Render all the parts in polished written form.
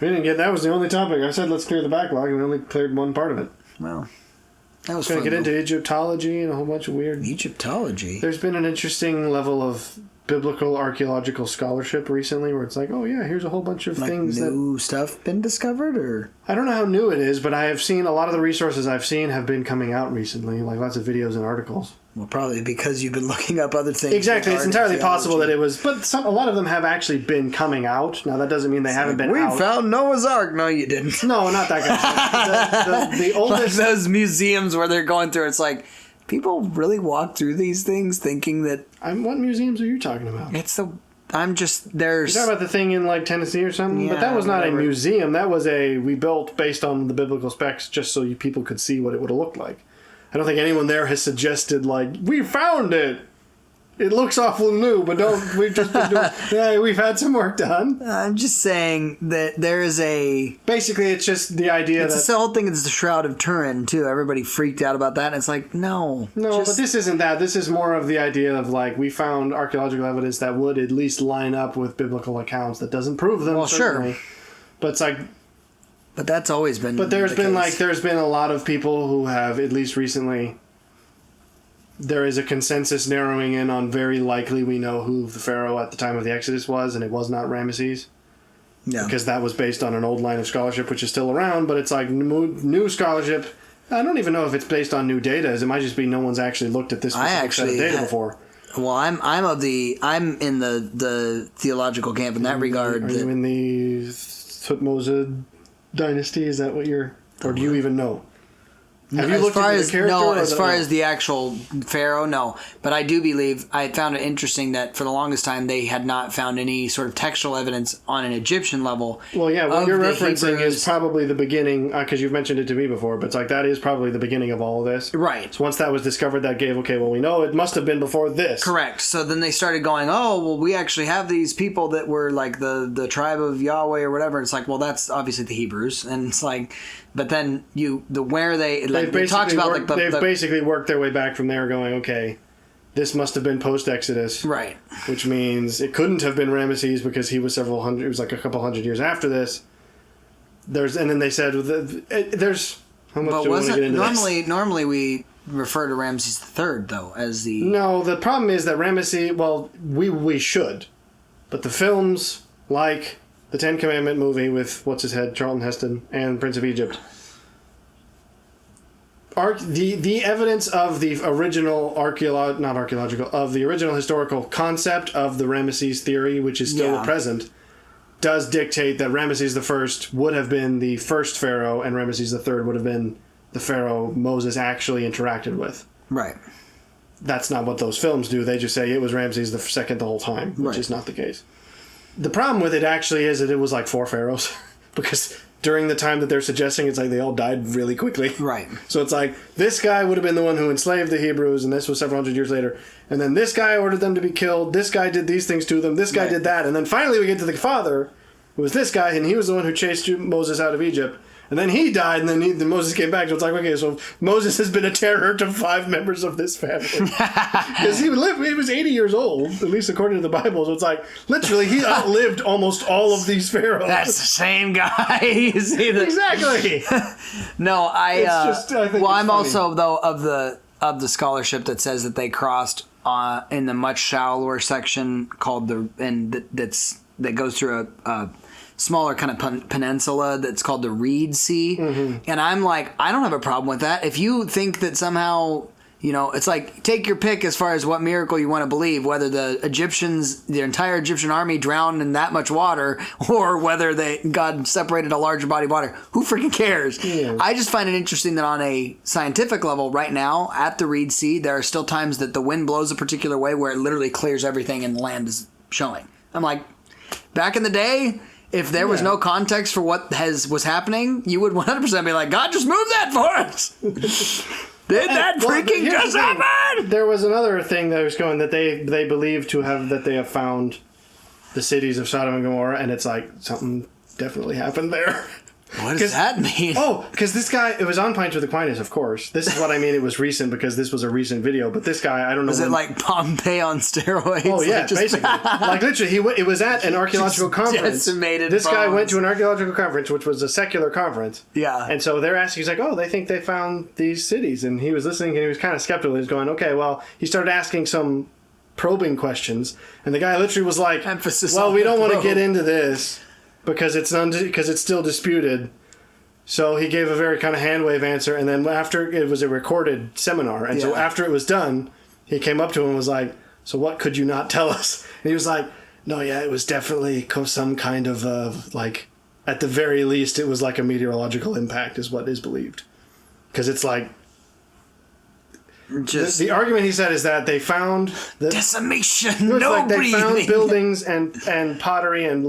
We didn't get... That was the only topic. I said let's clear the backlog, and we only cleared one part of it. Well, that was fun. Going to get into Egyptology and a whole bunch of weird... Egyptology? There's been an interesting level of biblical archaeological scholarship recently where it's like, oh yeah, here's a whole bunch of things new stuff been discovered, or... I don't know how new it is, but I have seen a lot of the resources I've seen have been coming out recently, like lots of videos and articles. Well, probably because you've been looking up other things. Exactly, it's entirely possible that it was, but a lot of them have actually been coming out. Now that doesn't mean they haven't been out. We found Noah's Ark. No, you didn't. No, not that guy. the oldest... Like those museums where they're going through, it's like, people really walk through these things thinking that... What museums are you talking about? You're talking about the thing in like Tennessee or something? Yeah, but that was not a museum. That was we built based on the biblical specs just so people could see what it would have looked like. I don't think anyone there has suggested, like, we found it. It looks awful new, but we've just been doing... Yeah, we've had some work done. I'm just saying that there is a... Basically, it's just the idea that... The whole thing is the Shroud of Turin, too. Everybody freaked out about that, and it's like, no. No, but this isn't that. This is more of the idea of, like, we found archaeological evidence that would at least line up with biblical accounts. That doesn't prove them, well, certainly. Sure. But it's like... But that's always been But there's been a lot of people who have, at least recently... There is a consensus narrowing in on very likely we know who the pharaoh at the time of the Exodus was, and it was not Ramesses. Yeah. Because that was based on an old line of scholarship, which is still around, but it's like new scholarship. I don't even know if it's based on new data. It might just be no one's actually looked at this specific set of data before. Well, I'm in the theological camp in that regard. Are you in the Thutmose dynasty? Is that what you're... Or do you even know? Have you looked at the character? No, as far as the actual pharaoh, no. But I do believe, I found it interesting that for the longest time they had not found any sort of textual evidence on an Egyptian level. Well, yeah, what you're referencing is probably the beginning, because you've mentioned it to me before, but it's like that is probably the beginning of all of this. Right. So once that was discovered, that gave, okay, well, we know it must have been before this. Correct. So then they started going, oh, well, we actually have these people that were like the tribe of Yahweh or whatever. It's like, well, that's obviously the Hebrews. And it's like... But then they talked about they've basically worked their way back from there, going, okay, this must have been post Exodus, right? Which means it couldn't have been Ramesses because he was several hundred. It was like a couple hundred years after this. And then they said there's how much do we want to get into this? Normally we refer to Ramses III though as the... No, the problem is that Ramesses. Well, we should, but the films like the Ten Commandment movie with what's his head, Charlton Heston, and Prince of Egypt. The evidence of the original of the original historical concept of the Ramesses theory, which is still present, does dictate that Ramesses I would have been the first pharaoh, and Ramesses III would have been the pharaoh Moses actually interacted with. Right. That's not what those films do. They just say it was Ramesses II the whole time, which is not the case. The problem with it actually is that it was like 4 pharaohs, because during the time that they're suggesting, it's like they all died really quickly. Right. So it's like, this guy would have been the one who enslaved the Hebrews, and this was several hundred years later. And then this guy ordered them to be killed, this guy did these things to them, this guy did that. And then finally we get to the father, who was this guy, and he was the one who chased Moses out of Egypt. And then he died, and then Moses came back. So it's like, okay, so Moses has been a terror to 5 members of this family. Because he was 80 years old, at least according to the Bible. So it's like, literally, he outlived almost all of these pharaohs. That's the same guy. You see that? Exactly. No, I think I'm funny. Also, though, of the scholarship that says that they crossed in the much shallower section called that goes through a smaller kind of peninsula that's called the Reed Sea. Mm-hmm. And I'm like, I don't have a problem with that. If you think that somehow, it's like, take your pick as far as what miracle you want to believe, whether the entire Egyptian army drowned in that much water, or whether God separated a larger body of water. Who freaking cares? Yeah. I just find it interesting that on a scientific level right now at the Reed Sea, there are still times that the wind blows a particular way where it literally clears everything and the land is showing. I'm like, back in the day, if there was no context for what was happening, you would 100% be like, God, just move that for us. Did that freaking just happen? There was another thing that was going that they believe that they have found the cities of Sodom and Gomorrah, and it's like something definitely happened there. What does that mean? Oh, because this guy, it was on Pints with Aquinas, of course. This is what I mean. It was recent because this was a recent video. But this guy, I don't know. Was it like Pompeii on steroids? Oh yeah, like just basically. Like literally, it was at an archaeological conference. Decimated this guy bones. went to an archaeological conference, which was a secular conference. Yeah. And so they're asking, he's like, oh, they think they found these cities, and he was listening, and he was kind of skeptical. He was going, okay, well, he started asking some probing questions, and the guy literally was like, Emphasis well, on we the don't want to probe. get into this because it's still disputed. So he gave a very kind of hand wave answer, and then after it was a recorded seminar, and so after it was done, he came up to him and was like, so what could you not tell us? And he was like, no, yeah, it was definitely some kind of like, at the very least, it was like a meteorological impact is what is believed. Because it's like, Just the argument he said is that they found decimation. it was No like they breathing. found buildings and pottery and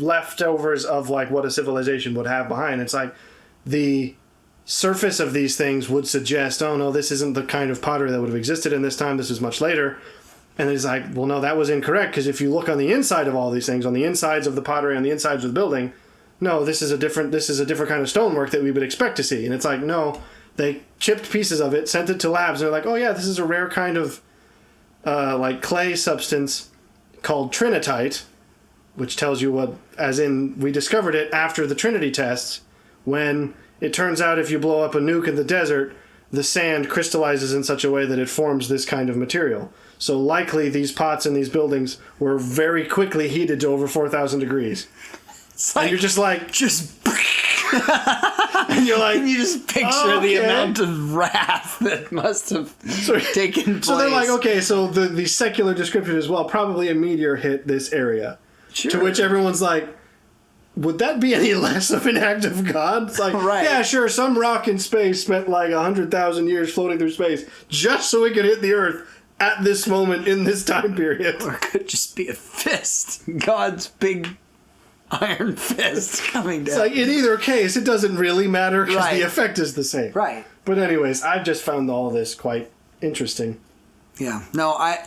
leftovers of like what a civilization would have behind. It's like the surface of these things would suggest, oh no, this isn't the kind of pottery that would have existed in this time. This is much later. And he's like, well, no, that was incorrect because if you look on the inside of all these things, on the insides of the pottery, on the insides of the building, no, this is a different kind of stonework that we would expect to see. And it's like, no, they chipped pieces of it, sent it to labs, and they're like, oh yeah, this is a rare kind of like clay substance called trinitite, which tells you what, as in we discovered it after the Trinity tests, when it turns out if you blow up a nuke in the desert, the sand crystallizes in such a way that it forms this kind of material. So likely these pots in these buildings were very quickly heated to over 4,000 degrees. It's like, And you're just like... just and you're like... and you just picture the amount of wrath that must have taken place. So they're like, okay, so the secular description is, well, probably a meteor hit this area. Sure. To which everyone's like, would that be any less of an act of God? It's like, Right. yeah, sure, some rock in space spent like 100,000 years floating through space just so it could hit the Earth at this moment in this time period. Or it could just be a fist. God's big iron fist coming down. It's like, in either case, it doesn't really matter because Right. the effect is the same. Right. But anyways, I've just found all of this quite interesting. Yeah. No, I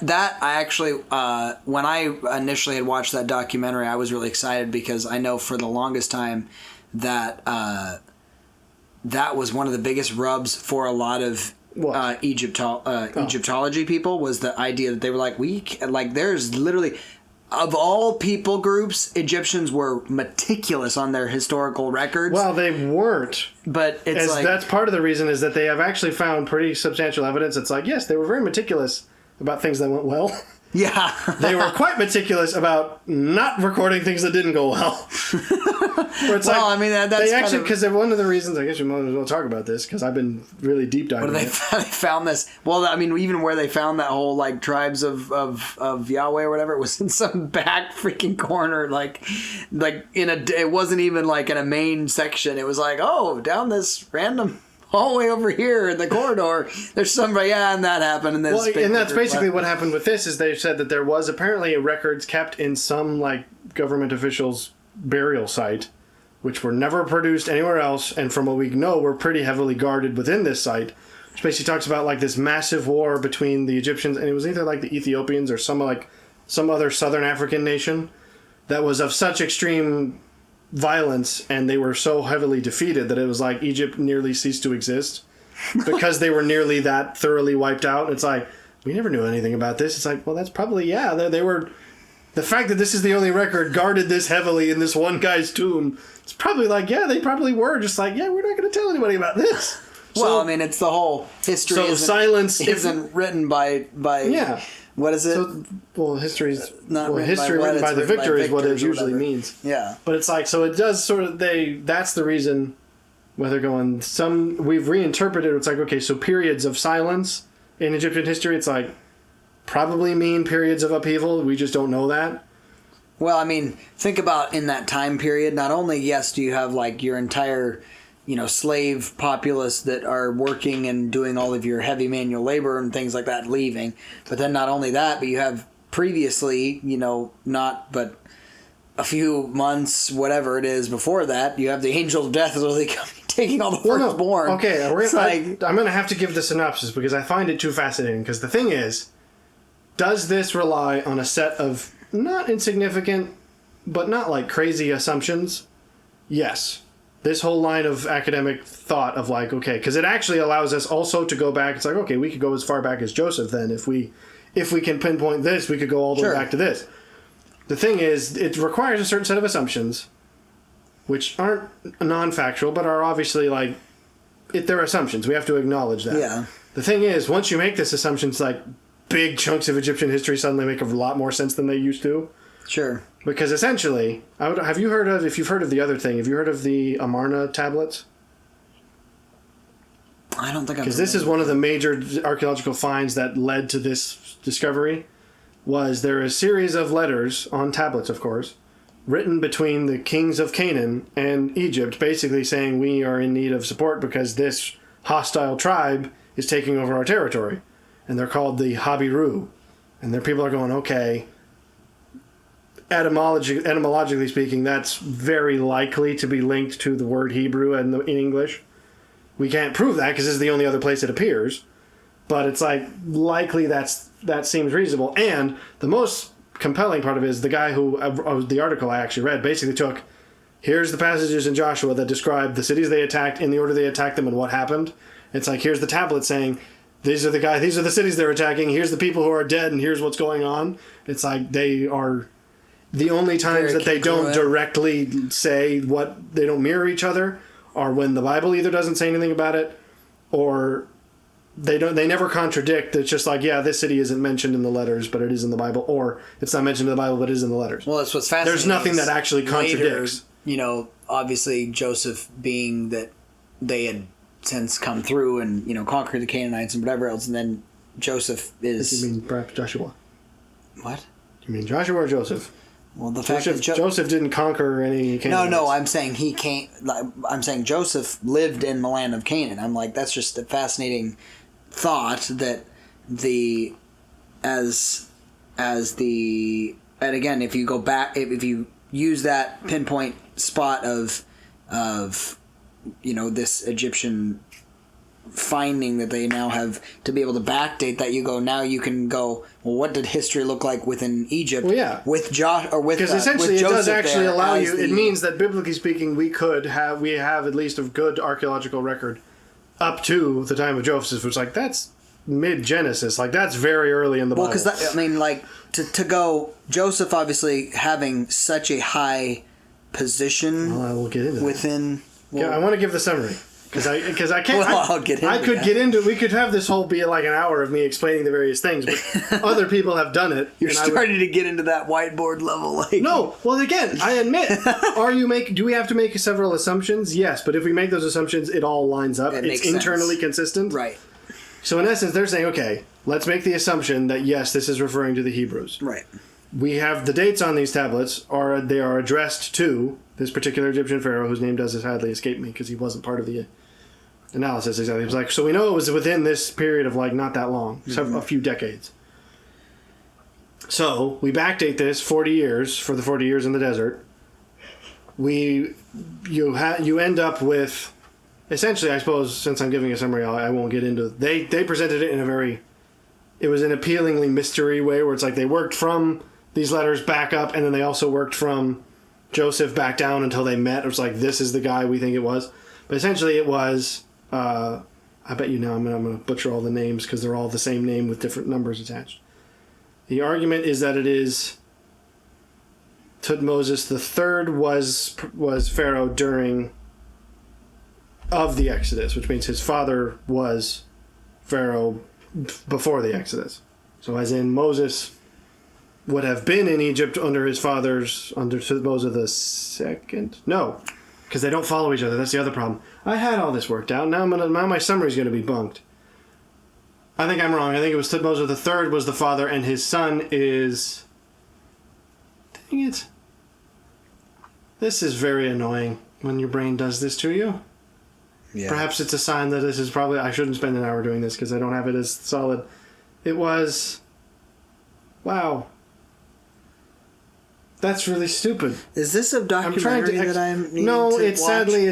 actually, when I initially had watched that documentary, I was really excited because I know for the longest time that that was one of the biggest rubs for a lot of Egyptology people, was the idea that they were like, there's literally, of all people groups, Egyptians were meticulous on their historical records. Well, they weren't. But it's like... That's part of the reason is that they have actually found pretty substantial evidence. It's like, yes, they were very meticulous about things that went well. Yeah. They were quite meticulous about not recording things that didn't go well. Where it's Well, I mean, that's they kind actually, of- because one of the reasons, I guess we might as well talk about this, because I've been really deep diving Where in they it. found this. Well, I mean, even where they found that whole like tribes of Yahweh or whatever, it was in some back freaking corner, like in a. It wasn't even like in a main section. It was like, oh, down this random hallway over here in the corridor, there's somebody. Yeah, and that happened. And, Well, and that's basically what happened with this. Is they said that there was apparently records kept in some like government officials' burial site, which were never produced anywhere else, and from what we know, were pretty heavily guarded within this site. Which basically talks about like this massive war between the Egyptians, and it was either like the Ethiopians or some other southern African nation that was of such extreme violence, and they were so heavily defeated that it was like Egypt nearly ceased to exist because they were nearly that thoroughly wiped out. It's like, we never knew anything about this. It's like, well, that's probably, yeah, they were... The fact that this is the only record guarded this heavily in this one guy's tomb, it's probably like, yeah, they probably were just like, yeah, we're not going to tell anybody about this. Well, I mean, it's the whole history. So silence isn't written by yeah. What is it? So, well, history's Not well, written history by what, written by it's the written by victor is what it victors or usually whatever. means. Yeah. But it's like, so it does sort of, that's the reason where they're going, we've reinterpreted, it's like, okay, so periods of silence in Egyptian history, it's like, probably mean periods of upheaval, we just don't know that. Well, I mean, think about in that time period, not only, yes, do you have like your entire, slave populace that are working and doing all of your heavy manual labor and things like that leaving, but then not only that, but you have previously, but a few months, whatever it is before that, you have the angel of death really taking all the firstborn. Okay, I'm going to have to give the synopsis because I find it too fascinating. Because the thing is, does this rely on a set of not insignificant, but not like crazy assumptions? Yes. this whole line of academic thought of like, okay, because it actually allows us also to go back. It's like, okay, we could go as far back as Joseph then. If we can pinpoint this, we could go all the way back to this. The thing is, it requires a certain set of assumptions, which aren't non-factual, but are obviously like, they're assumptions. We have to acknowledge that. Yeah. The thing is, once you make this assumption, it's like big chunks of Egyptian history suddenly make a lot more sense than they used to. Sure. Because essentially, if you've heard of the other thing, have you heard of the Amarna tablets? I don't think I've. Because this is one of the major archaeological finds that led to this discovery. Was there a series of letters on tablets, of course, written between the kings of Canaan and Egypt, basically saying we are in need of support because this hostile tribe is taking over our territory, and they're called the Habiru, and their people are going, okay. Etymologically speaking, that's very likely to be linked to the word Hebrew in English. We can't prove that because this is the only other place it appears. But it's like, likely that seems reasonable. And the most compelling part of it is the guy who, the article I actually read, basically took, here's the passages in Joshua that describe the cities they attacked in the order they attacked them and what happened. It's like, here's the tablet saying, these are the cities they're attacking, here's the people who are dead, and here's what's going on. It's like, they are... The only times that they don't directly say they don't mirror each other are when the Bible either doesn't say anything about it, or they never contradict. It's just like, yeah, this city isn't mentioned in the letters, but it is in the Bible, or it's not mentioned in the Bible, but it is in the letters. Well, that's what's fascinating. There's nothing that actually contradicts. Later, obviously Joseph being that they had since come through and, conquered the Canaanites and whatever else, and then Joseph is... You mean perhaps Joshua? What? You mean Joshua or Joseph? Well, the fact that Joseph didn't conquer any Canaanites. No, I'm saying he can't. I'm saying Joseph lived in the land of Canaan. I'm like, that's just a fascinating thought that and again, if you go back, if you use that pinpoint spot of this Egyptian finding that they now have to be able to backdate that, you can go, well, what did history look like within Egypt? Well, yeah. With Josh or with, because essentially with it Joseph does actually allow you. It means that biblically speaking, we have at least a good archaeological record up to the time of Joseph. Which that's mid Genesis, that's very early in the Bible. Well, because to go Joseph obviously having such a high position. Well, I will get into within. Well, I want to give the summary. Because I can't. Well, I'll get into I could get into. We could have this whole be like an hour of me explaining the various things, but other people have done it. You're starting to get into that whiteboard level. No, well, again, I admit. Do we have to make several assumptions? Yes, but if we make those assumptions, it all lines up. It's internally consistent, right? So in essence, they're saying, okay, let's make the assumption that yes, this is referring to the Hebrews. Right. We have the dates on these tablets are addressed to this particular Egyptian pharaoh whose name does sadly escape me because he wasn't part of the analysis exactly. It was like, so we know it was within this period of not that long, a few decades. So we backdate this 40 years for the 40 years in the desert. You end up with, essentially, I suppose, since I'm giving a summary, I won't get into it. They presented it in it was an appealingly mystery way where it's like they worked from these letters back up and then they also worked from Joseph back down until they met. It was like, this is the guy we think it was. But essentially it was, I bet you now I'm going to butcher all the names because they're all the same name with different numbers attached. The argument is that it is Tutmosis III was Pharaoh of the Exodus, which means his father was Pharaoh before the Exodus. So as in Moses would have been in Egypt under Tutmosis II? No, because they don't follow each other. That's the other problem. I had all this worked out. Now my summary's going to be bunked. I think I'm wrong. I think it was Tutmosis III was the father, and his son is... Dang it. This is very annoying when your brain does this to you. Yeah. Perhaps it's a sign that this is probably... I shouldn't spend an hour doing this because I don't have it as solid. It was... Wow. That's really stupid. Is this a documentary that I'm needing No, to it's watch? Sadly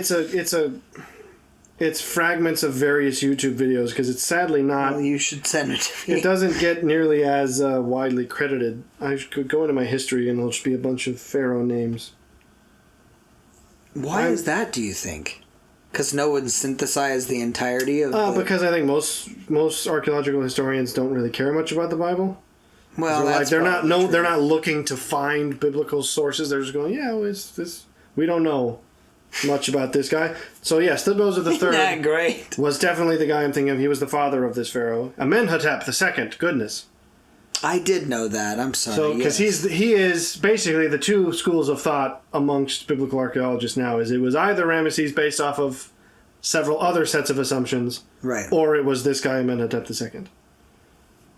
it's fragments of various YouTube videos because it's sadly not. Well, you should send it to me. It doesn't get nearly as widely credited. I could go into my history and there'll just be a bunch of pharaoh names. Why is that, do you think? Because no one synthesized the entirety of because I think most archaeological historians don't really care much about the Bible. Well, that's they're not looking to find biblical sources. They're just going, we don't know much about this guy. So yes, Thutmose III Isn't that great? was definitely the guy I'm thinking of. He was the father of this pharaoh. Amenhotep II. Goodness. I did know that. I'm sorry. So, because he is basically the two schools of thought amongst biblical archaeologists now. Is it was either Ramesses based off of several other sets of assumptions, right, or it was this guy Amenhotep II.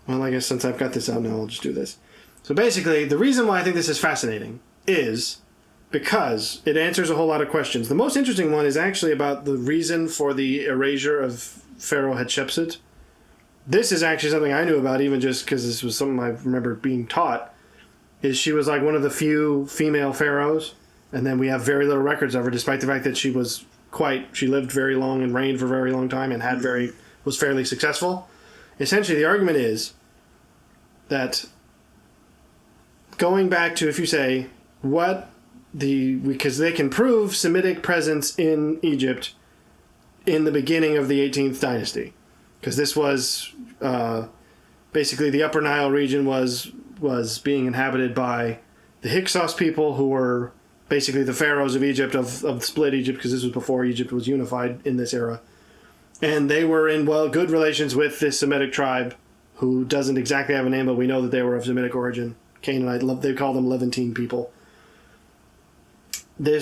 Well, I guess since I've got this out now, I'll just do this. So basically, the reason why I think this is fascinating is because it answers a whole lot of questions. The most interesting one is actually about the reason for the erasure of Pharaoh Hatshepsut. This is actually something I knew about, even just because this was something I remember being taught, is she was like one of the few female pharaohs, and then we have very little records of her, despite the fact that she lived very long and reigned for a very long time and was fairly successful. Essentially, the argument is that going back to, if you say, because they can prove Semitic presence in Egypt in the beginning of the 18th dynasty. Because this was basically the Upper Nile region was being inhabited by the Hyksos people, who were basically the pharaohs of Egypt, of split Egypt, because this was before Egypt was unified in this era. And they were in good relations with this Semitic tribe, who doesn't exactly have a name, but we know that they were of Semitic origin. Canaanite, they call them Levantine people. The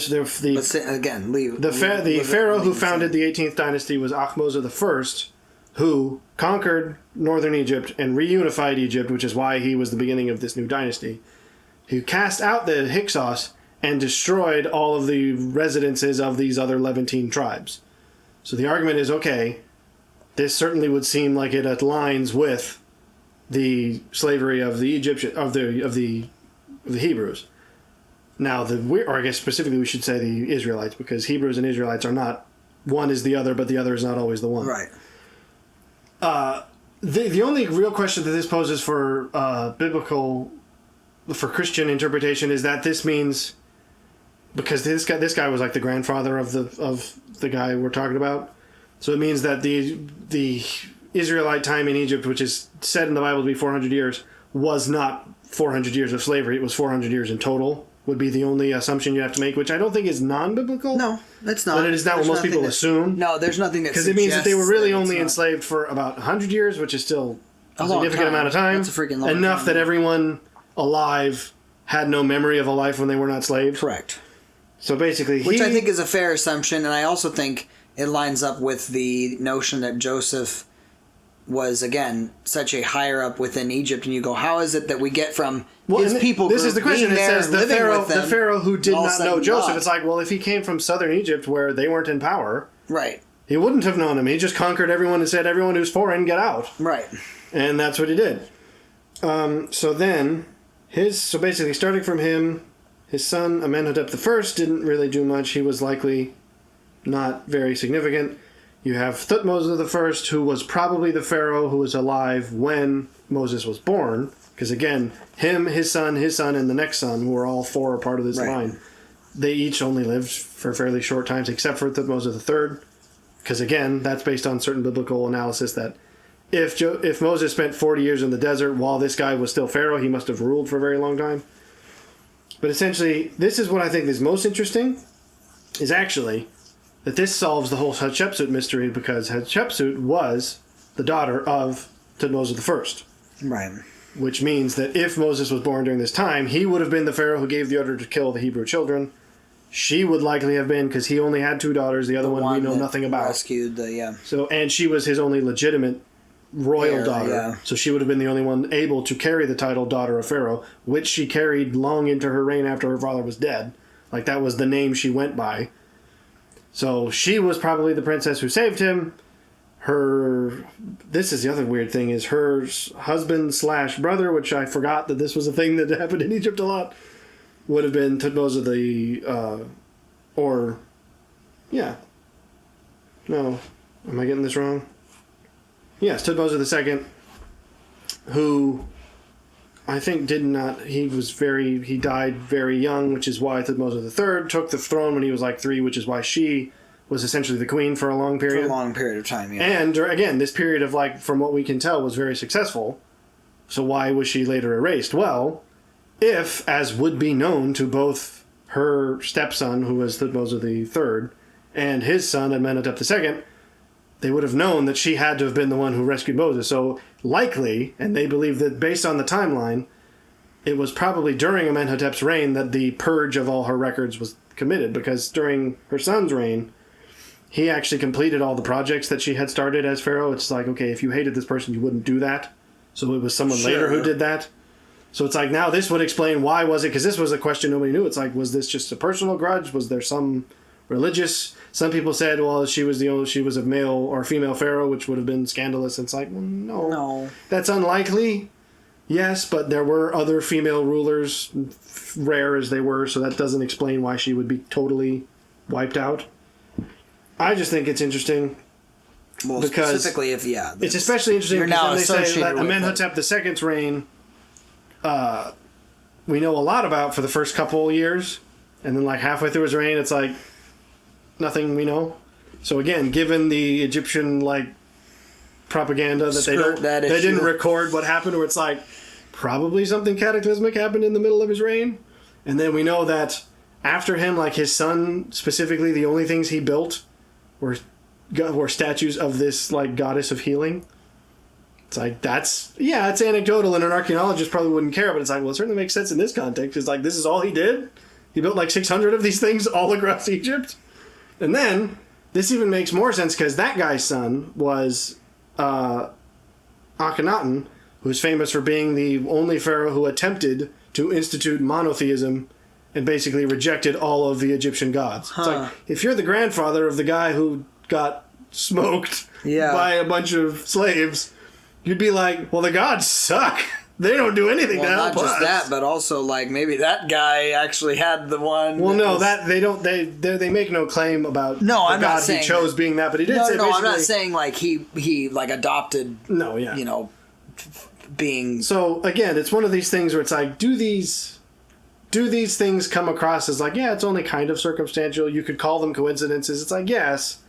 pharaoh who founded the 18th dynasty was Ahmose I, who conquered northern Egypt and reunified Egypt, which is why he was the beginning of this new dynasty. He cast out the Hyksos and destroyed all of the residences of these other Levantine tribes. So the argument is, okay, this certainly would seem like it aligns with the slavery of the Egyptian of the Hebrews. Now, or I guess specifically we should say the Israelites, because Hebrews and Israelites are not, one is the other, but the other is not always the one. Right. The only real question that this poses for for Christian interpretation is that this means, because this guy was like the grandfather of the guy we're talking about, so it means that the Israelite time in Egypt, which is said in the Bible to be 400 years, was not 400 years of slavery. It was 400 years in total, would be the only assumption you have to make, which I don't think is non-biblical. No, that's not. But it is not what most people assume. No, there's nothing that because it means that they were really only enslaved for about 100 years, which is still a significant amount of time. That's a freaking long enough time. That everyone alive had no memory of a life when they were not slaves. Correct. So basically, which I think is a fair assumption, and I also think it lines up with the notion that Joseph was, again, such a higher up within Egypt, and you go, how is it that we get from his people this group is the question. being It there says and living with them, the pharaoh who did not know Joseph. not. It's like, well, if he came from southern Egypt where they weren't in power, right, he wouldn't have known him. He just conquered everyone and said, everyone who's foreign, get out. Right. And that's what he did. So basically starting from him, his son Amenhotep I didn't really do much. He was likely not very significant. You have Thutmose I, who was probably the pharaoh who was alive when Moses was born. Because again, him, his son, and the next son, who are all four a part of this line, they each only lived for fairly short times, except for Thutmose III. Because again, that's based on certain biblical analysis that if Moses spent 40 years in the desert while this guy was still pharaoh, he must have ruled for a very long time. But essentially, this is what I think is most interesting, is actually that this solves the whole Hatshepsut mystery, because Hatshepsut was the daughter of Thutmose I. Right. Which means that if Moses was born during this time, he would have been the pharaoh who gave the order to kill the Hebrew children. She would likely have been, because he only had two daughters, the other one we know nothing about. Rescued So, and she was his only legitimate royal daughter. Yeah. So she would have been the only one able to carry the title daughter of Pharaoh, which she carried long into her reign after her father was dead. Like, that was the name she went by. So she was probably the princess who saved him. This is the other weird thing, is her husband/brother, which I forgot that this was a thing that happened in Egypt a lot, would have been Thutmose No. Am I getting this wrong? Yes, Thutmose II, who I think he died very young, which is why Thutmose III took the throne when he was like 3, which is why she was essentially the queen for a long period. For a long period of time, yeah. And, again, this period of, like, from what we can tell, was very successful. So why was she later erased? Well, if, as would be known to both her stepson, who was Thutmose III, and his son, Amenhotep II, they would have known that she had to have been the one who rescued Moses. So likely, and they believe that based on the timeline, it was probably during Amenhotep's reign that the purge of all her records was committed, because during her son's reign, he actually completed all the projects that she had started as pharaoh. It's like, okay, if you hated this person, you wouldn't do that. So it was someone later who did that. So it's like, now this would explain why was it, because this was a question nobody knew. It's like, was this just a personal grudge? Was there some religious? Some people said, well, she was a male or female pharaoh, which would have been scandalous. It's like, well, no. That's unlikely. Yes, but there were other female rulers, rare as they were, so that doesn't explain why she would be totally wiped out. I just think it's interesting. Well, because specifically it's especially interesting because then they say that Amenhotep II's reign, we know a lot about for the first couple years, and then like halfway through his reign, it's like nothing we know. So again, given the Egyptian like propaganda that they didn't record what happened, where it's like probably something cataclysmic happened in the middle of his reign, and then we know that after him, like his son specifically, the only things he built were statues of this like goddess of healing. It's like, it's anecdotal, and an archaeologist probably wouldn't care, but it's like, well, it certainly makes sense in this context. It's like, this is all he did. He built like 600 of these things all across Egypt. And then this even makes more sense because that guy's son was Akhenaten, who's famous for being the only pharaoh who attempted to institute monotheism and basically rejected all of the Egyptian gods. It's like, if you're the grandfather of the guy who got smoked by a bunch of slaves, you'd be like, well, the gods suck. They don't do anything to help us. Not just that, but also like maybe that guy actually had the one. Well, no, that they don't. They make no claim about the god he chose being that, but he did say. No, I'm not saying like he like adopted. No, yeah, being. So again, it's one of these things where it's like, do these things come across as like, it's only kind of circumstantial? You could call them coincidences. It's like, yes,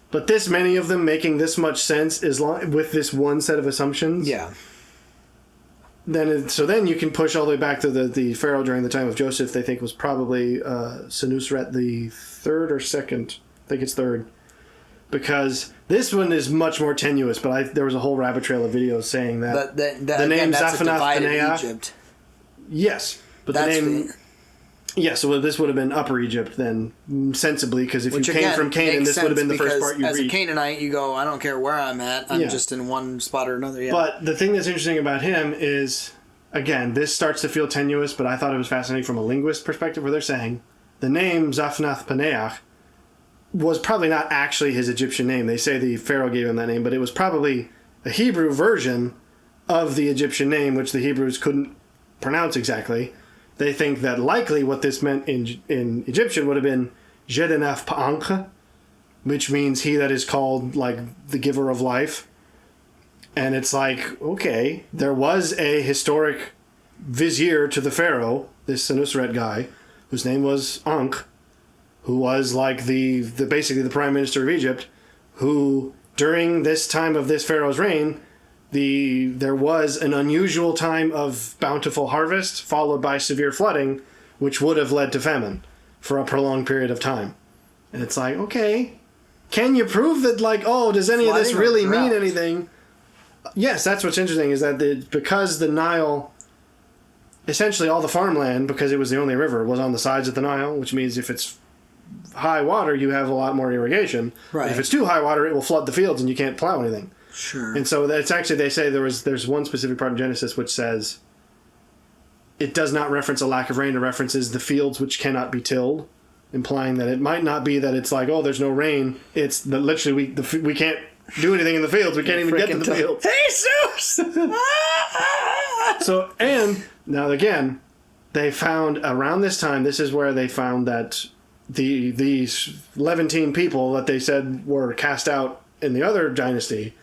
but this many of them making this much sense with this one set of assumptions. Yeah. Then you can push all the way back to the pharaoh during the time of Joseph. They think was probably Senusret the third or second. I think it's third, because this one is much more tenuous. But there was a whole rabbit trail of videos saying that the name Zaphanath Egypt. Yes, but the name. Yeah, so this would have been Upper Egypt then, sensibly, because if you came from Canaan, this would have been the first part you read. As a Canaanite, you go, I don't care where I'm at, I'm just in one spot or another. Yeah. But the thing that's interesting about him is, again, this starts to feel tenuous, but I thought it was fascinating from a linguist perspective, where they're saying the name Zaphanath Paneach was probably not actually his Egyptian name. They say the pharaoh gave him that name, but it was probably a Hebrew version of the Egyptian name, which the Hebrews couldn't pronounce exactly. They think that likely what this meant in Egyptian would have been Jedenaf Pa'ankh, which means he that is called like the giver of life. And it's like, okay, there was a historic vizier to the pharaoh, this Senusret guy, whose name was Ankh, who was like the basically the prime minister of Egypt, who during this time of this pharaoh's reign, there was an unusual time of bountiful harvest followed by severe flooding, which would have led to famine for a prolonged period of time. And it's like, okay, can you prove that, like, does any of this really mean anything? Yes, that's what's interesting, is that because the Nile, essentially all the farmland, because it was the only river, was on the sides of the Nile, which means if it's high water, you have a lot more irrigation. Right. But if it's too high water, it will flood the fields and you can't plow anything. Sure. And so it's actually, they say there's one specific part in Genesis which says it does not reference a lack of rain. It references the fields which cannot be tilled, implying that it might not be that it's like, there's no rain. It's that literally we can't do anything in the fields. We can't even get to the fields. Jesus! So, and now again, they found around this time, this is where they found that these Levantine people that they said were cast out in the other dynasty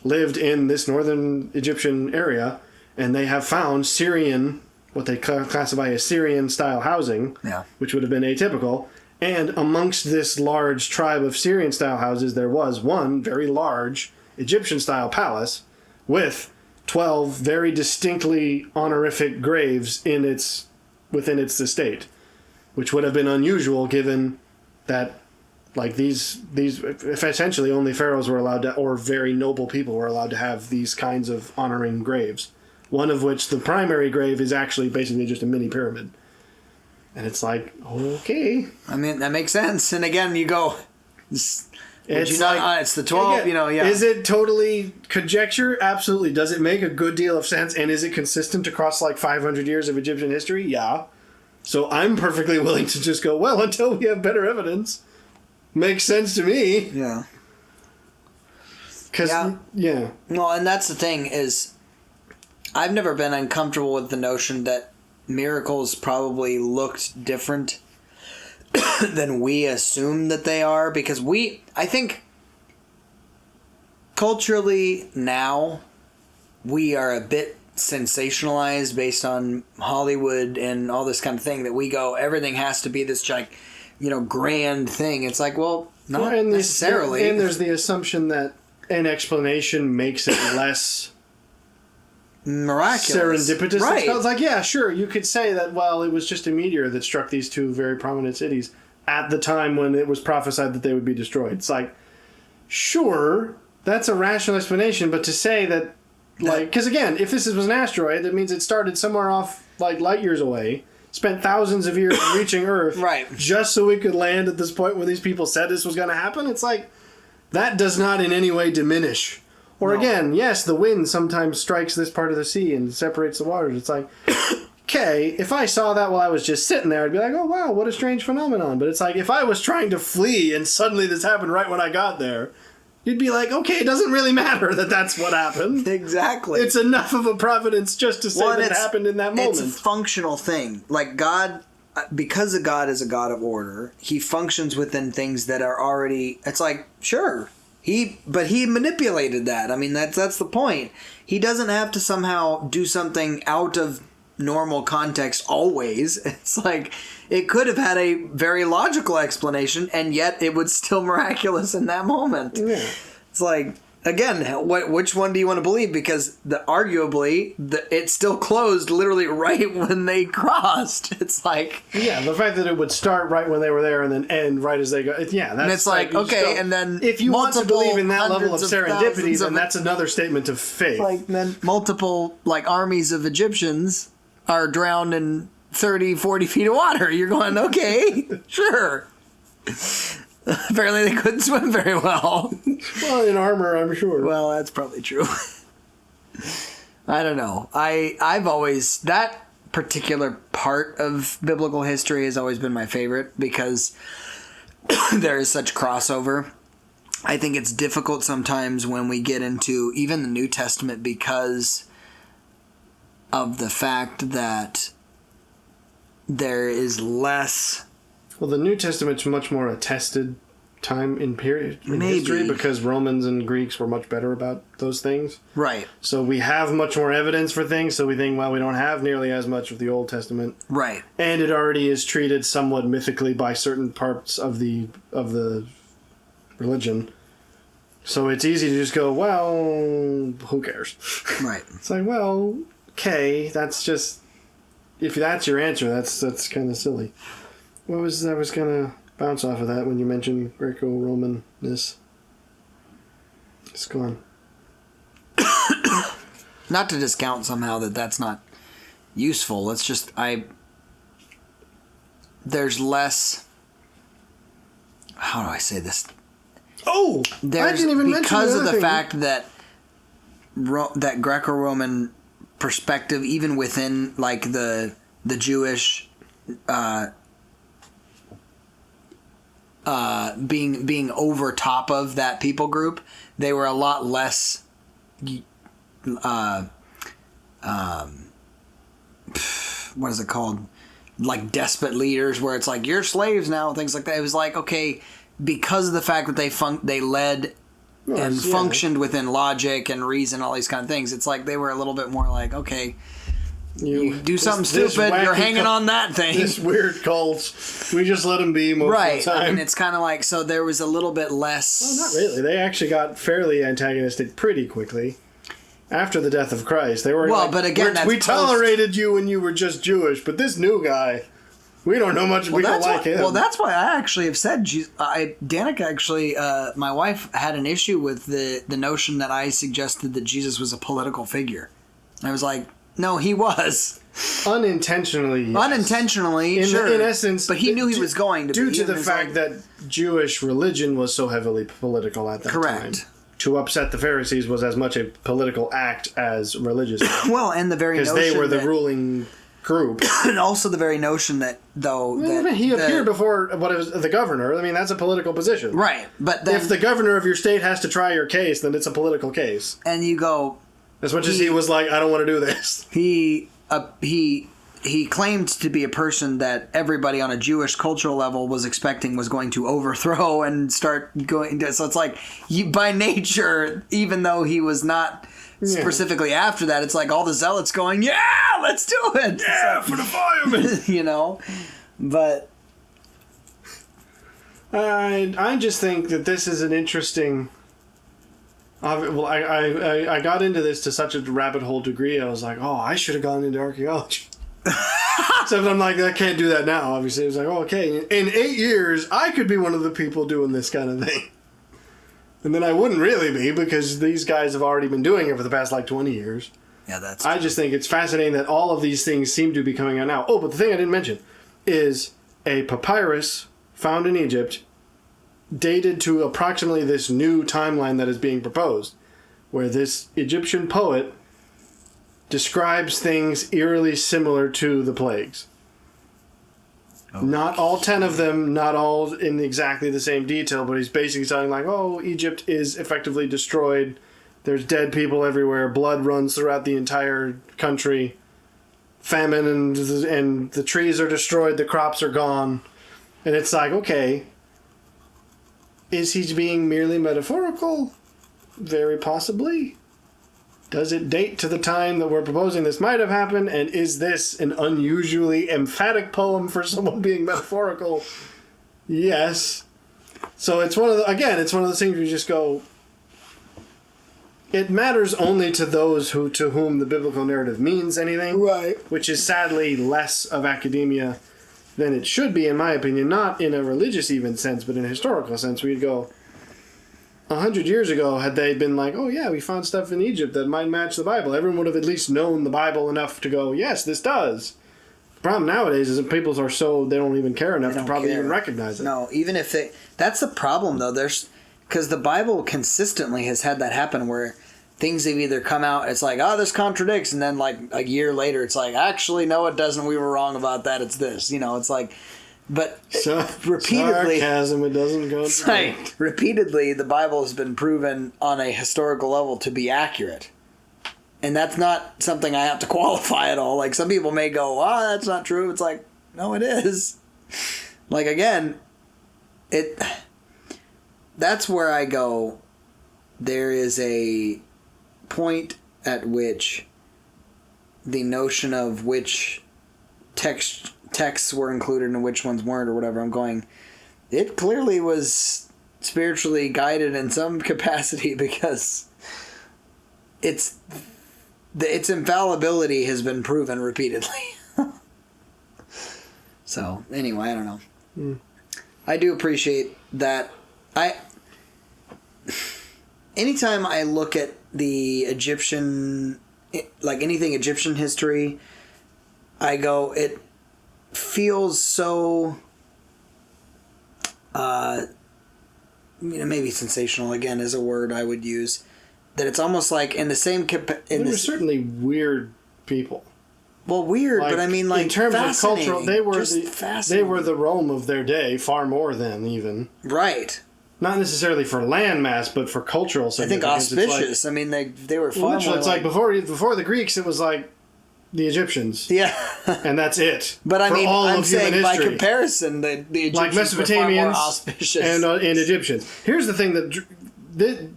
lived in this northern Egyptian area, and they have found Syrian, what they classify as Syrian-style housing, which would have been atypical. And amongst this large tribe of Syrian-style houses, there was one very large Egyptian-style palace with 12 very distinctly honorific graves within its estate, which would have been unusual given that, like, these if essentially only pharaohs were allowed to, or very noble people were allowed to have these kinds of honoring graves. One of which, the primary grave, is actually basically just a mini pyramid. And it's like, okay. I mean, that makes sense. And again, you go, it's the 12, again, Is it totally conjecture? Absolutely. Does it make a good deal of sense? And is it consistent across like 500 years of Egyptian history? Yeah. So I'm perfectly willing to just go, well, until we have better evidence. Makes sense to me. Yeah. Because, yeah. Well, and that's the thing is, I've never been uncomfortable with the notion that miracles probably looked different than we assume that they are, because I think culturally now we are a bit sensationalized based on Hollywood and all this kind of thing, that we go, everything has to be this grand thing. It's like, well, not necessarily. And there's the assumption that an explanation makes it less miraculous, serendipitous. Right? It's like, yeah, sure, you could say that. Well, it was just a meteor that struck these two very prominent cities at the time when it was prophesied that they would be destroyed. It's like, sure, that's a rational explanation, but to say that, like, because again, if this was an asteroid, that means it started somewhere off like light years away, spent thousands of years reaching Earth, right, just so we could land at this point where these people said this was going to happen. It's like, that does not in any way diminish. Or again, yes, the wind sometimes strikes this part of the sea and separates the waters. It's like, okay, if I saw that while I was just sitting there, I'd be like, oh, wow, what a strange phenomenon. But it's like, if I was trying to flee and suddenly this happened right when I got there, you'd be like, okay, it doesn't really matter that that's what happened. Exactly. It's enough of a providence just to say that it happened in that moment. It's a functional thing. Like, God, because a God is a God of order, he functions within things that are already, it's like, sure. But he manipulated that. I mean, that's the point. He doesn't have to somehow do something out of normal context always. It's like, it could have had a very logical explanation, and yet it was still miraculous in that moment. Yeah. It's like, again, which one do you want to believe? Because arguably, it still closed literally right when they crossed. It's like, yeah, the fact that it would start right when they were there and then end right as they go. Yeah, that's, and it's like okay, and then if you want to believe in that level of serendipity, then that's another statement of faith. Like, then multiple armies of Egyptians are drowned in 30, 40 feet of water. You're going, okay, sure. Apparently they couldn't swim very well. Well, in armor, I'm sure. Well, that's probably true. I don't know. I've always, that particular part of biblical history has always been my favorite because there is such crossover. I think it's difficult sometimes when we get into even the New Testament because of the fact that there is less. Well, the New Testament's much more a tested time in history because Romans and Greeks were much better about those things. Right. So we have much more evidence for things, so we think, well, we don't have nearly as much of the Old Testament. Right. And it already is treated somewhat mythically by certain parts of the religion. So it's easy to just go, well, who cares? Right. It's like, well, okay, that's just, if that's your answer, that's kind of silly. I was going to bounce off of that when you mentioned Greco-Romanness. It's gone. Not to discount somehow that that's not useful. It's just, there's less, how do I say this? Oh! I didn't even mention because of the fact that that Greco-Roman perspective, even within like the Jewish being over top of that people group, they were a lot less what is it called, like despot leaders, where it's like, you're slaves now, things like that. It was like, okay, because of the fact that they led and functioned within logic and reason, all these kind of things. It's like they were a little bit more like, okay, you do something stupid, you're hanging on that thing. This weird cult, we just let them be most of the time. I mean, it's kind of like, so there was a little bit less... Well, not really. They actually got fairly antagonistic pretty quickly. After the death of Christ. They were but again, we tolerated you when you were just Jewish, but this new guy, we don't know much, we don't like him. Well, that's why I actually have said, Danica actually, my wife had an issue with the notion that I suggested that Jesus was a political figure. I was like, no, he was. Unintentionally, yes. Unintentionally, sure. In essence. But he knew he was going to be. Due to the fact that Jewish religion was so heavily political at that time. Correct. To upset the Pharisees was as much a political act as religious. Well, and the very notion because they were the ruling group. And also the very notion that, though... he appeared before the governor. I mean, that's a political position. Right, but then... If the governor of your state has to try your case, then it's a political case. And you go... As much as he was like, I don't want to do this. He claimed to be a person that everybody on a Jewish cultural level was expecting was going to overthrow and start going... So it's like, by nature, even though he was not specifically after that, it's like all the zealots going, yeah, let's do it! Yeah, for the firemen! You know? But... I just think that this is an interesting... Well, I got into this to such a rabbit hole degree. I was like, oh, I should have gone into archaeology. Except I'm like, I can't do that now, obviously. It was like, oh, okay, in 8 years, I could be one of the people doing this kind of thing. And then I wouldn't really be, because these guys have already been doing it for the past, 20 years. Yeah, that's I just think it's fascinating that all of these things seem to be coming out now. Oh, but the thing I didn't mention is a papyrus found in Egypt dated to approximately this new timeline that is being proposed, where this Egyptian poet describes things eerily similar to the plagues. Oh. Not all 10 of them, not all in exactly the same detail, but he's basically saying Egypt is effectively destroyed. There's dead people everywhere. Blood runs throughout the entire country. Famine and the trees are destroyed. The crops are gone. And it's like, okay, is he being merely metaphorical? Very possibly. Does it date to the time that we're proposing this might have happened? And is this an unusually emphatic poem for someone being metaphorical? Yes. So it's one of those things where you just go, it matters only to those to whom the biblical narrative means anything. Right. Which is sadly less of academia than it should be, in my opinion, not in a religious even sense, but in a historical sense, where you'd go, 100 years ago, had they been like, oh yeah, we found stuff in Egypt that might match the Bible, everyone would have at least known the Bible enough to go, yes, this does. The problem nowadays is that people are so, they don't even care enough to probably even recognize it. No, even if they, that's the problem though, because the Bible consistently has had that happen where things have either come out, it's like, oh, this contradicts, and then a year later, it's like, actually, no, it doesn't, we were wrong about that, it's this. It's like, but repeatedly... Sarcasm, it doesn't go through. Repeatedly, the Bible has been proven on a historical level to be accurate. And that's not something I have to qualify at all. Some people may go, oh, that's not true. It's like, no, it is. Again, that's where I go, there is a point at which the notion of which texts were included and which ones weren't or whatever, I'm going, it clearly was spiritually guided in some capacity because its infallibility has been proven repeatedly. So anyway, I don't know. I do appreciate that. Anytime I look at the Egyptian, anything Egyptian history, I go, it feels so, maybe sensational again is a word I would use, that it's almost like in the same... They were certainly weird people. Well, weird, but I mean, in terms of cultural, they were the Rome of their day, far more than even. Right. Not necessarily for landmass, but for cultural significance. I think auspicious. I mean, they were far more. It's like before the Greeks, it was like the Egyptians. Yeah. And that's it. But I mean, I'm saying by comparison, the Egyptians like Mesopotamians were far more auspicious. and Egyptians. Here's the thing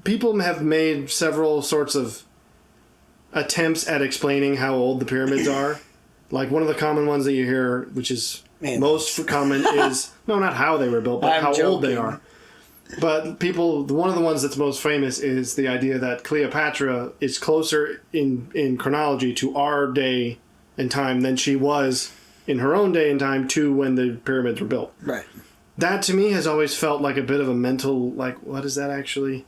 people have made several sorts of attempts at explaining how old the pyramids are. Like one of the common ones that you hear, which is most common, is no, not how they were built, but how old they are. But one of the ones that's most famous is the idea that Cleopatra is closer in chronology to our day and time than she was in her own day and time to when the pyramids were built. Right. That to me has always felt like a bit of a mental, like, what is that actually?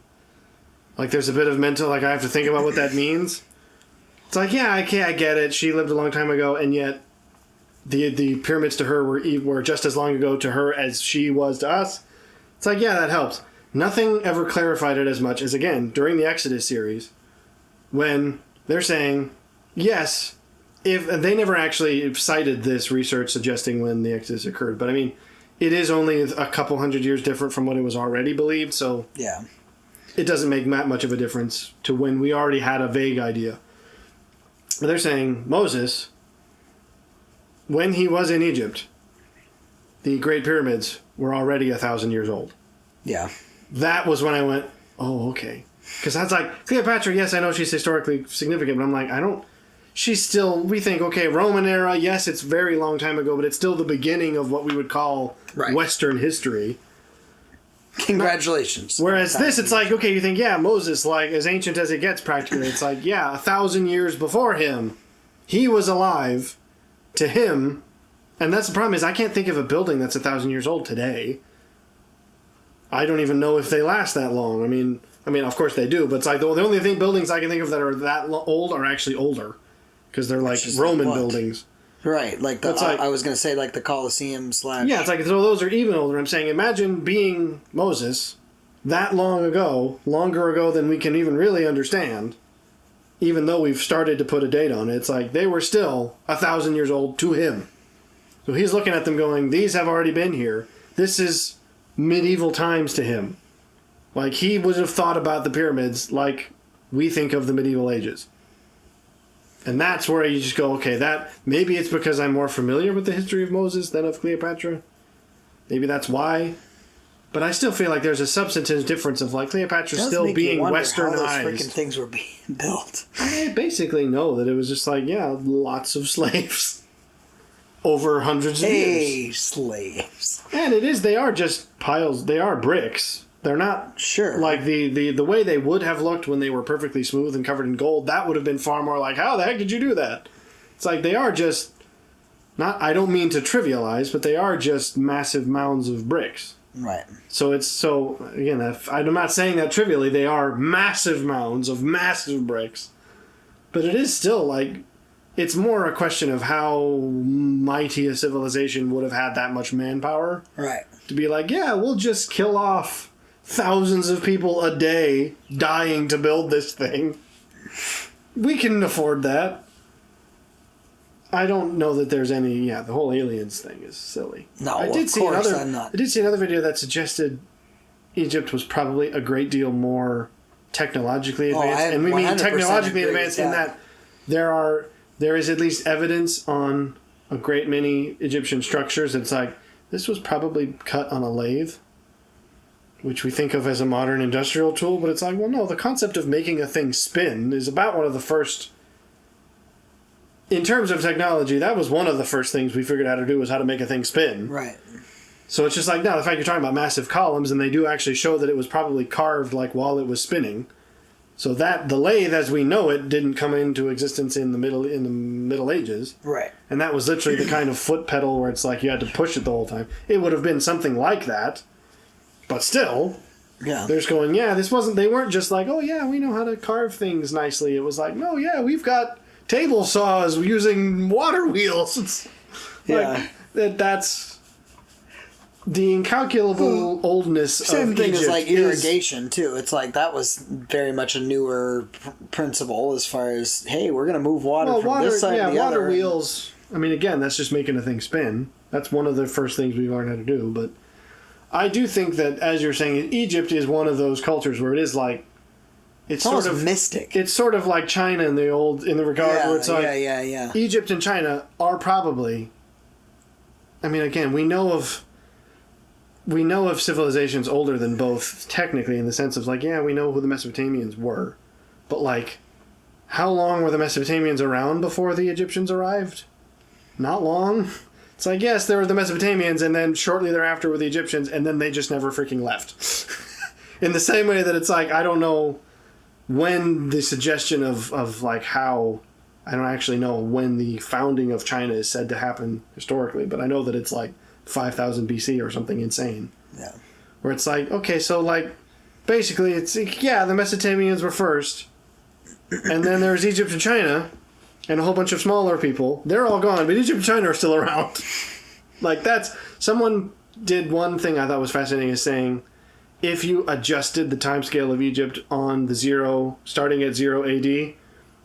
Like there's a bit of mental, like I have to think about what that means. It's like, yeah, I get it. She lived a long time ago, and yet the pyramids to her were just as long ago to her as she was to us. It's like, yeah, that helps. Nothing ever clarified it as much as, again, during the Exodus series, when they're saying, yes, if and they never actually cited this research suggesting when the Exodus occurred, but I mean, it is only a couple hundred years different from what it was already believed, so yeah, it doesn't make that much of a difference to when we already had a vague idea. But they're saying Moses, when he was in Egypt, the Great Pyramids were already 1,000 years old. Yeah. That was when I went, oh, okay. Because that's like, Cleopatra, yes, I know she's historically significant, but I'm like, she's still, we think, okay, Roman era, yes, it's very long time ago, but it's still the beginning of what we would call Western history. Congratulations. Whereas this, it's like, okay, you think, yeah, Moses, like, as ancient as it gets practically, it's like, yeah, 1,000 years before him, he was alive. To him, and that's the problem, is I can't think of a building that's 1,000 years old today. I don't even know if they last that long. I mean, of course they do, but it's like the only buildings I can think of that are that old are actually older, because they're like Roman buildings. Right, like I was going to say like the Colosseum / Yeah, it's like, so those are even older. I'm saying, imagine being Moses that long ago, longer ago than we can even really understand. Even though we've started to put a date on it, it's like they were still 1,000 years old to him. So he's looking at them going, these have already been here. This is medieval times to him. Like, he would have thought about the pyramids like we think of the medieval ages. And that's where you just go, okay, maybe it's because I'm more familiar with the history of Moses than of Cleopatra. Maybe that's why. But I still feel like there's a substantive difference of like Cleopatra still being westernized. How those freaking things were being built. I basically know that it was just like, yeah, lots of slaves over hundreds of years. Slaves. And they are just piles. They are bricks. They're not like the way they would have looked when they were perfectly smooth and covered in gold. That would have been far more like, how the heck did you do that? It's like they are just not. I don't mean to trivialize, but they are just massive mounds of bricks. Right. So again, I'm not saying that trivially. They are massive mounds of massive bricks, but it is still like, it's more a question of how mighty a civilization would have had that much manpower. Right. To be like, yeah, we'll just kill off thousands of people a day dying to build this thing. We can afford that. I don't know that there's any. Yeah, the whole aliens thing is silly. No, I did I'm not. I did see another video that suggested Egypt was probably a great deal more technologically advanced, and we mean technologically advanced in that there is at least evidence on a great many Egyptian structures. It's like this was probably cut on a lathe, which we think of as a modern industrial tool, but it's like, well, no, the concept of making a thing spin is about one of the first. In terms of technology, that was one of the first things we figured out how to do, was how to make a thing spin. Right. So it's just like, now the fact you're talking about massive columns, and they do actually show that it was probably carved like while it was spinning. So that the lathe as we know it didn't come into existence in the Middle Ages. Right. And that was literally the kind of foot pedal where it's like you had to push it the whole time. It would have been something like that. But still, they're just going, yeah, they weren't just like, oh yeah, we know how to carve things nicely. It was like, no, yeah, we've got table saws using water wheels. It's like, that's the incalculable oldness of Egypt. Same thing as like irrigation too. It's like that was very much a newer principle as far as, hey, we're going to move water from this side to the other. Water wheels. I mean, again, that's just making a thing spin. That's one of the first things we learned how to do. But I do think that, as you're saying, Egypt is one of those cultures where it is like, it's sort of mystic. It's sort of like China in the regard where it's like Egypt and China are probably. I mean, again, we know of we know of civilizations older than both, technically, in the sense of, like, yeah, we know who the Mesopotamians were. But, like, how long were the Mesopotamians around before the Egyptians arrived? Not long. It's like, yes, there were the Mesopotamians, and then shortly thereafter were the Egyptians, and then they just never freaking left. In the same way that it's like, I don't know when the suggestion of like, how... I don't actually know when the founding of China is said to happen historically, but I know that it's like 5,000 BC or something insane. Yeah. Where it's like, okay, so like, basically it's, yeah, the Mesopotamians were first, and then there's Egypt and China, and a whole bunch of smaller people. They're all gone, but Egypt and China are still around. Like, that's... Someone did one thing I thought was fascinating, is saying, if you adjusted the timescale of Egypt on the zero, starting at 0 AD,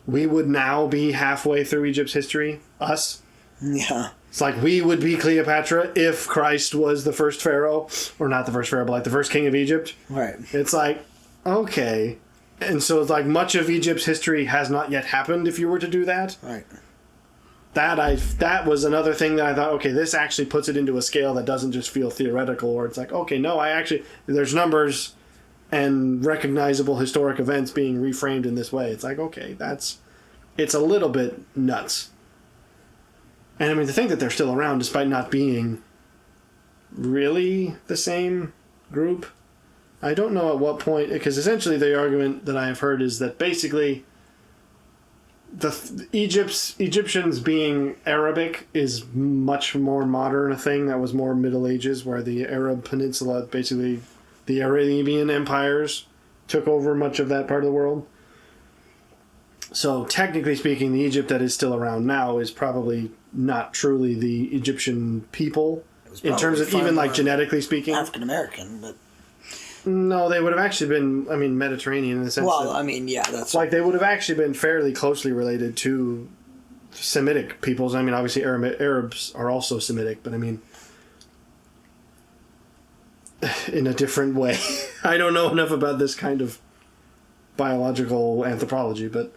we would now be halfway through Egypt's history. Us. Yeah. It's like, we would be Cleopatra if Christ was the first pharaoh, or not the first pharaoh, but like the first king of Egypt. Right. It's like, okay. And so it's like, much of Egypt's history has not yet happened if you were to do that. Right. That was another thing that I thought, okay, this actually puts it into a scale that doesn't just feel theoretical, or it's like, okay, no, there's numbers and recognizable historic events being reframed in this way. It's like, okay, it's a little bit nuts. And I mean, to think that they're still around despite not being really the same group, I don't know at what point, because essentially the argument that I have heard is that basically Egyptians being Arabic is much more modern a thing. That was more Middle Ages, where the Arab Peninsula, basically the Arabian empires, took over much of that part of the world. So technically speaking, the Egypt that is still around now is probably not truly the Egyptian people in terms of even like genetically speaking. African American, but no, they would have actually been, I mean, Mediterranean in the sense well, that, I mean, yeah, that's like, they would have actually been fairly closely related to Semitic peoples. I mean, obviously Arabs are also Semitic, but I mean, in a different way. I don't know enough about this kind of biological anthropology, but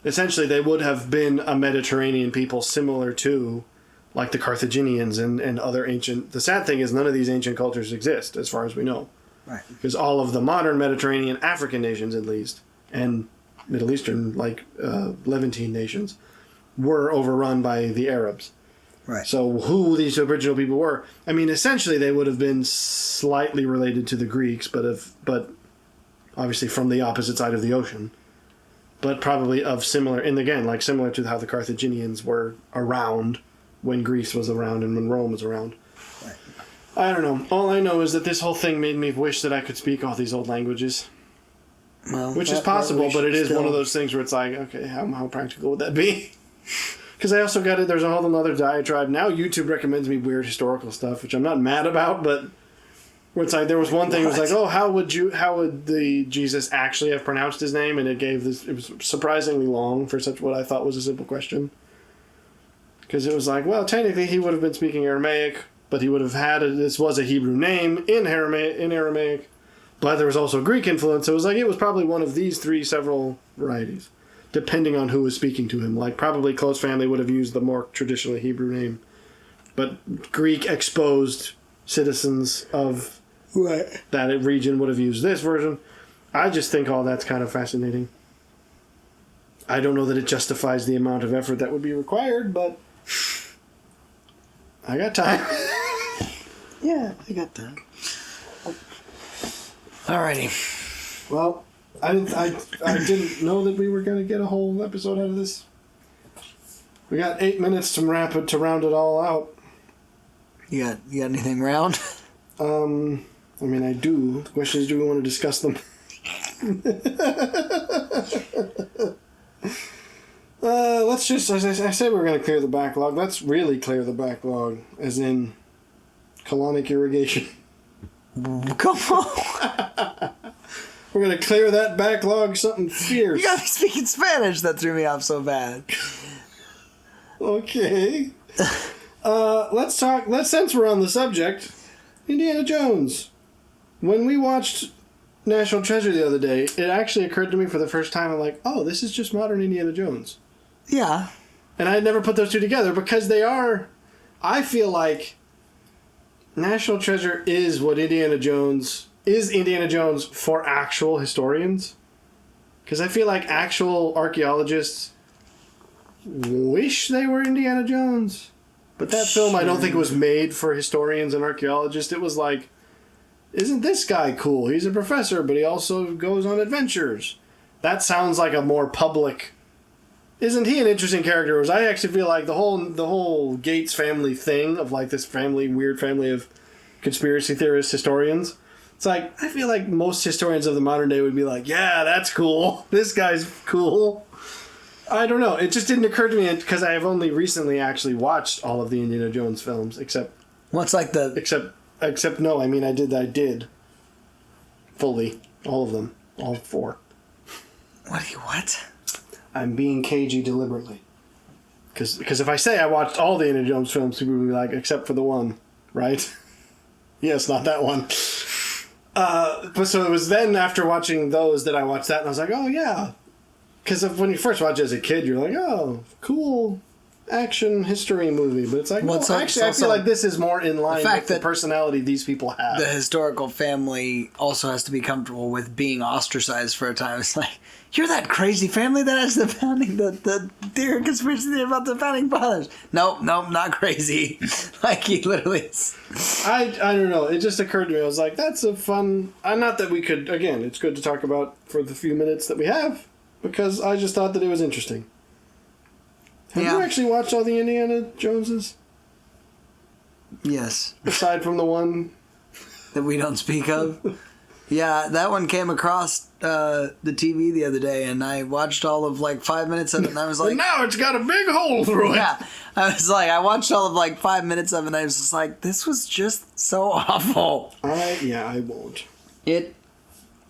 essentially they would have been a Mediterranean people similar to like the Carthaginians and other ancient... The sad thing is none of these ancient cultures exist as far as we know. right. Because all of the modern Mediterranean African nations, at least, and Middle Eastern, like Levantine nations, were overrun by the Arabs. Right. So who these original people were, I mean, essentially they would have been slightly related to the Greeks, but obviously from the opposite side of the ocean. But probably of similar, and again, like similar to how the Carthaginians were around when Greece was around and when Rome was around. Right. I don't know. All I know is that this whole thing made me wish that I could speak all these old languages. Well, Which is possible, but it is one of those things where it's like, okay, how practical would that be? Because I also got it, there's a whole other diatribe. Now YouTube recommends me weird historical stuff, which I'm not mad about, but where it's like, there was one thing, it was like, oh, how would the Jesus actually have pronounced his name? And it was surprisingly long for such what I thought was a simple question. Because it was like, well, technically he would have been speaking Aramaic, but he would have had this was a Hebrew name in Aramaic, but there was also Greek influence. So it was probably one of these three several varieties, depending on who was speaking to him. Like, probably close family would have used the more traditionally Hebrew name, but Greek exposed citizens of that region would have used this version. I just think all that's kind of fascinating. I don't know that it justifies the amount of effort that would be required, but I got time. Yeah, I got that. Alrighty. Well, I didn't know that we were going to get a whole episode out of this. We got 8 minutes to round it all out. You got anything round? I mean, I do. The question is, do we want to discuss them? Let's just, as I said, we're going to clear the backlog. Let's really clear the backlog, as in colonic irrigation. Come on. We're going to clear that backlog something fierce. You got me speaking Spanish. That threw me off so bad. Okay. Let's talk, since we're on the subject, Indiana Jones. When we watched National Treasure the other day, it actually occurred to me for the first time, I'm like, oh, this is just modern Indiana Jones. Yeah. And I had never put those two together because they are, I feel like, National Treasure is what Indiana Jones for actual historians. Because I feel like actual archaeologists wish they were Indiana Jones. But that film, I don't think was made for historians and archaeologists. It was like, isn't this guy cool? He's a professor, but he also goes on adventures. That sounds like a more public... Isn't he an interesting character? Whereas I actually feel like the whole Gates family thing of like this weird family of conspiracy theorist historians. It's like, I feel like most historians of the modern day would be like, yeah, that's cool. This guy's cool. I don't know. It just didn't occur to me because I have only recently actually watched all of the Indiana Jones films, except no, I mean I did fully all of them, all 4. What? I'm being cagey deliberately. Because if I say I watched all the Indiana Jones films, people will be like, except for the one, right? Yes, not that one. But so it was then after watching those that I watched that, and I was like, oh yeah. Because when you first watch it as a kid, you're like, oh, cool action history movie. But it's like, I feel like this is more in line with the personality these people have. The historical family also has to be comfortable with being ostracized for a time. It's like, you're that crazy family that has the theory conspiracy theory about the founding fathers. Nope, not crazy. Like he literally is. I don't know. It just occurred to me. I was like, that's a fun... not that we could... Again, it's good to talk about for the few minutes that we have. Because I just thought that it was interesting. Have you actually watched all the Indiana Joneses? Yes. Aside from the one... that we don't speak of? Yeah, that one came across the TV the other day, and I watched all of 5 minutes of it, and I was like... and now it's got a big hole through it! Yeah, I was like, I watched all of 5 minutes of it, and I was just like, this was just so awful. I won't. It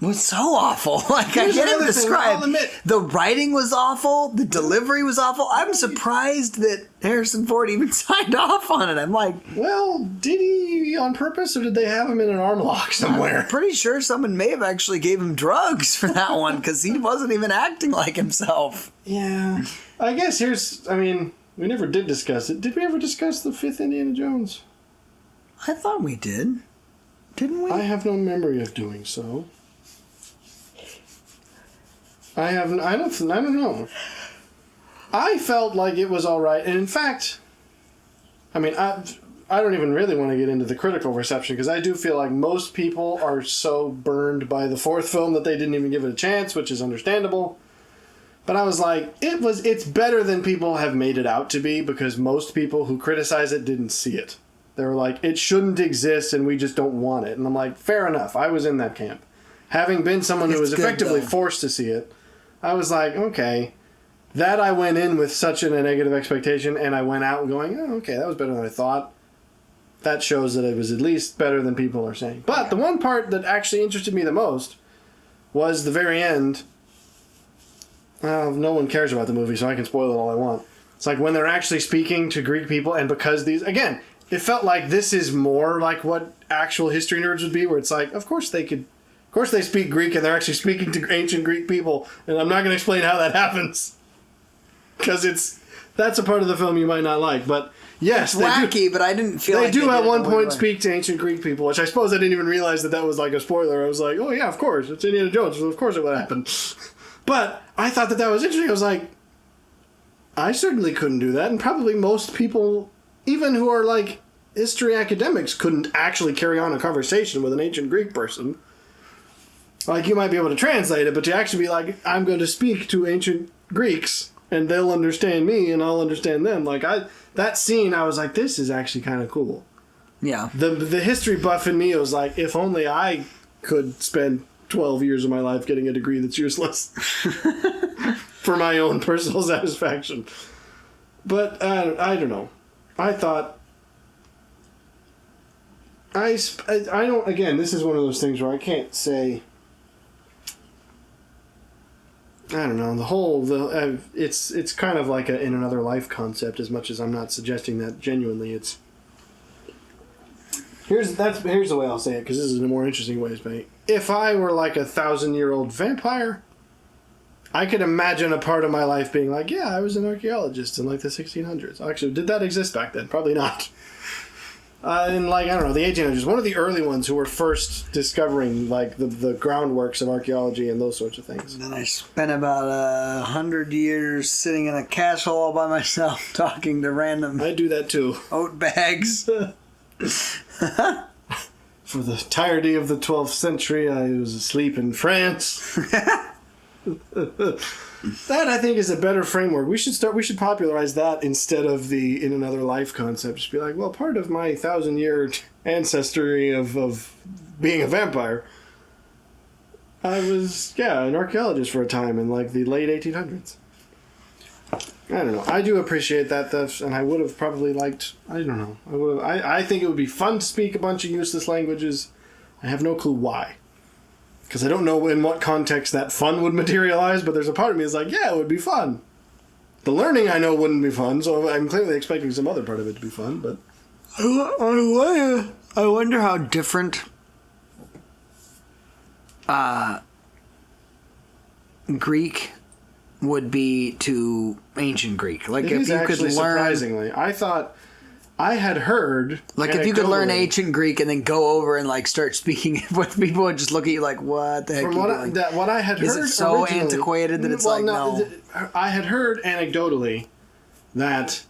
was so awful. I can't even describe. The writing was awful. The delivery was awful. I'm surprised that Harrison Ford even signed off on it. I'm like... Well, did he on purpose, or did they have him in an arm lock somewhere? I'm pretty sure someone may have actually gave him drugs for that one, because he wasn't even acting like himself. Yeah. I guess we never did discuss it. Did we ever discuss the 5th Indiana Jones? I thought we did. Didn't we? I have no memory of doing so. I don't know. I felt like it was all right, and in fact, I don't even really want to get into the critical reception, because I do feel like most people are so burned by the 4th film that they didn't even give it a chance, which is understandable. But I was like, it's better than people have made it out to be, because most people who criticize it didn't see it. They were like, it shouldn't exist and we just don't want it. And I'm like, fair enough. I was in that camp. Having been someone who was effectively forced to see it, I was like, okay, that I went in with such a negative expectation, and I went out going, oh, okay, that was better than I thought. That shows that it was at least better than people are saying. But the one part that actually interested me the most was the very end. Well, no one cares about the movie, so I can spoil it all I want. It's like when they're actually speaking to Greek people, and because these... Again, it felt like this is more like what actual history nerds would be, where it's like, of course they speak Greek, and they're actually speaking to ancient Greek people, and I'm not going to explain how that happens. Because that's a part of the film you might not like, but yes, it's wacky, but I didn't feel they do at one point speak to ancient Greek people, which I suppose I didn't even realize that was like a spoiler. I was like, oh yeah, of course, it's Indiana Jones, so of course it would happen. But I thought that was interesting. I was like, I certainly couldn't do that, and probably most people, even who are like history academics, couldn't actually carry on a conversation with an ancient Greek person. Like, you might be able to translate it, but to actually be like, I'm going to speak to ancient Greeks, and they'll understand me, and I'll understand them. Like, that scene, I was like, this is actually kind of cool. Yeah. The history buff in me was like, if only I could spend 12 years of my life getting a degree that's useless. For my own personal satisfaction. But, I don't know. I thought... I don't... Again, this is one of those things where I can't say... I don't know, it's kind of like in another life concept, as much as I'm not suggesting that genuinely. Here's the way I'll say it, because this is in a more interesting way. If I were like a 1,000-year-old vampire, I could imagine a part of my life being like, yeah, I was an archaeologist in like the 1600s. Actually, did that exist back then? Probably not. in like, I don't know, the 1800s, one of the early ones who were first discovering like the groundworks of archaeology and those sorts of things. And then I spent about 100 years sitting in a castle all by myself talking to random I do that too. oat bags. For the entirety of the 12th century, I was asleep in France. That, I think, is a better framework. We should popularize that instead of the in another life concept. Just be like, well, part of my 1,000-year ancestry of being a vampire, I was, an archaeologist for a time in like the late 1800s. I don't know. I do appreciate that stuff, and I would have probably liked, I don't know. I think it would be fun to speak a bunch of useless languages. I have no clue why. Because I don't know in what context that fun would materialize, but there's a part of me that's like, yeah, it would be fun. The learning I know wouldn't be fun, so I'm clearly expecting some other part of it to be fun, but... I wonder how different Greek would be to ancient Greek. Like, if you could learn... Surprisingly. I thought... I had heard... Like, if you could learn ancient Greek and then go over and, like, start speaking with people would just look at you like, what the heck are you doing? What I had heard is it so antiquated that it's no. I had heard anecdotally that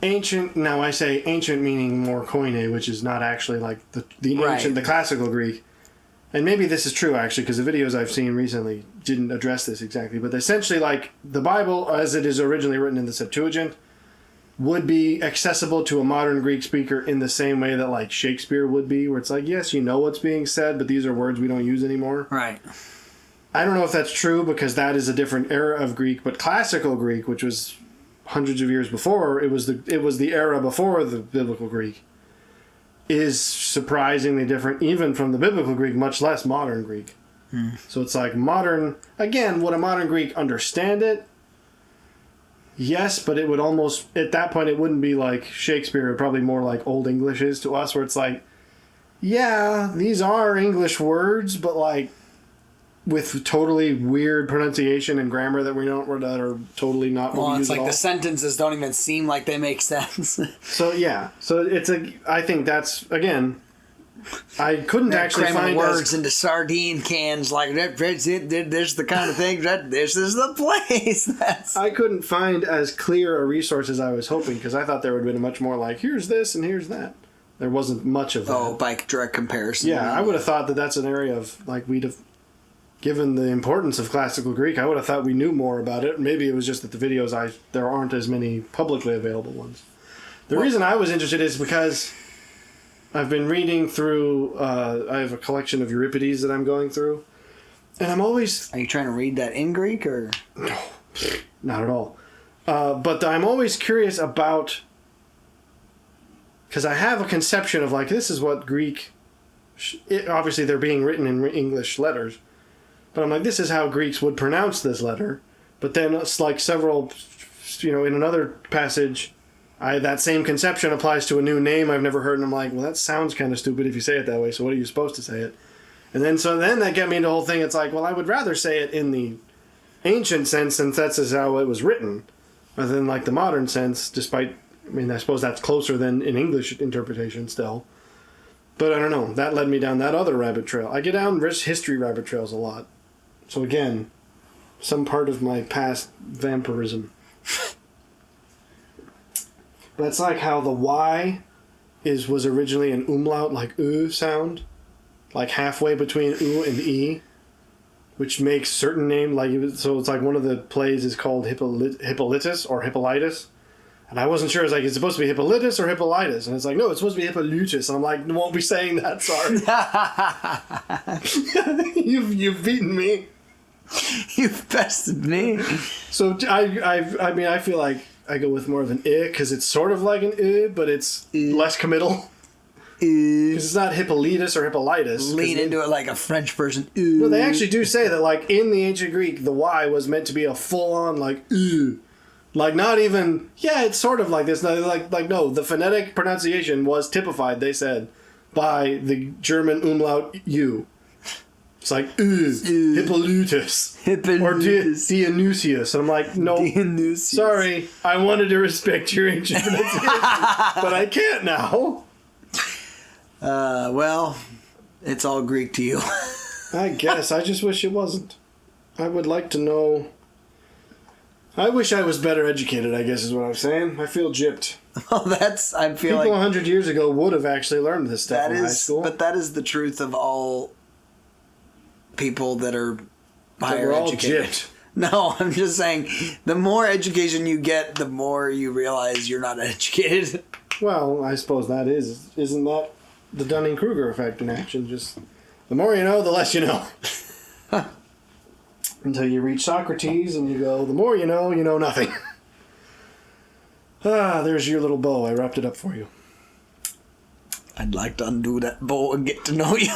ancient... Now, I say ancient meaning more Koine, which is not actually, like, the ancient, the classical Greek. And maybe this is true, actually, because the videos I've seen recently didn't address this exactly. But essentially, like, the Bible, as it is originally written in the Septuagint, would be accessible to a modern Greek speaker in the same way that, like, Shakespeare would be, where it's like, yes, you know what's being said, but these are words we don't use anymore. Right. I don't know if that's true, because that is a different era of Greek, but classical Greek, which was hundreds of years before, it was the era before the biblical Greek, is surprisingly different, even from the biblical Greek, much less modern Greek. So it's like modern... Again, would a modern Greek understand it? Yes, but it would almost... At that point, it wouldn't be like Shakespeare. It would probably more like Old English is to us, where it's like, yeah, these are English words, but like with totally weird pronunciation and grammar that that are totally not what we use it's like at all. the sentences don't even seem like they make sense. So it's I think that's, again... I couldn't actually find words into sardine cans like that. This is the kind of thing that this is the place. I couldn't find as clear a resource as I was hoping, because I thought there would have been much more like, here's this and here's that. There wasn't much of that. Oh, by direct comparison. Yeah, I would have thought that that's an area of, like, we'd have, given the importance of classical Greek, I would have thought we knew more about it. Maybe it was just that the videos, there aren't as many publicly available ones. The reason I was interested is because... I've been reading through, I have a collection of Euripides that I'm going through, and I'm always... Are you trying to read that in Greek, or...? No, not at all. But I'm always curious about... Because I have a conception of, like, this is what Greek... obviously, they're being written in English letters, but I'm like, this is how Greeks would pronounce this letter. But then it's like several, in another passage... that same conception applies to a new name I've never heard, and I'm like, well, that sounds kind of stupid if you say it that way, so what are you supposed to say it? And then that get me into the whole thing. It's like, well, I would rather say it in the ancient sense, since that's how it was written, rather than like the modern sense, despite, I suppose that's closer than in English interpretation still. But I don't know, that led me down that other rabbit trail. I get down history rabbit trails a lot. So again, some part of my past vampirism. That's like how the Y was originally an umlaut, like sound, like halfway between and E, which makes certain name, so it's like one of the plays is called Hippolytus or Hippolytus, and I wasn't sure, it's like, it's supposed to be Hippolytus or Hippolytus, and it's like, no, it's supposed to be Hippolytus, and I'm like, won't be saying that, sorry. You've beaten me. You've bested me. So I feel like I go with more of an because it's sort of like an but it's less committal. Because it's not Hippolytus or Hippolytus. Lean into it like a French person. No, they actually do say that, like, in the ancient Greek, the Y was meant to be a full-on, like, like, not even, it's sort of like this. Like, no, the phonetic pronunciation was typified, they said, by the German umlaut U. It's like, Hippolytus. Or Dionysius. And I'm like, no, sorry, I wanted to respect your ancient pronunciation, but I can't now. Well, it's all Greek to you. I guess. I just wish it wasn't. I would like to know. I wish I was better educated, I guess is what I'm saying. I feel gypped. Well, I feel People like 100 years ago would have actually learned this stuff in high school. But that is the truth of all people that are higher we're all educated. gypped. No, I'm just saying, the more education you get, the more you realize you're not educated. Well, I suppose that isn't that the Dunning-Kruger effect in action? Just the more you know, the less you know. Until you reach Socrates and you go, the more you know nothing. There's your little bow. I wrapped it up for you. I'd like to undo that bow and get to know you.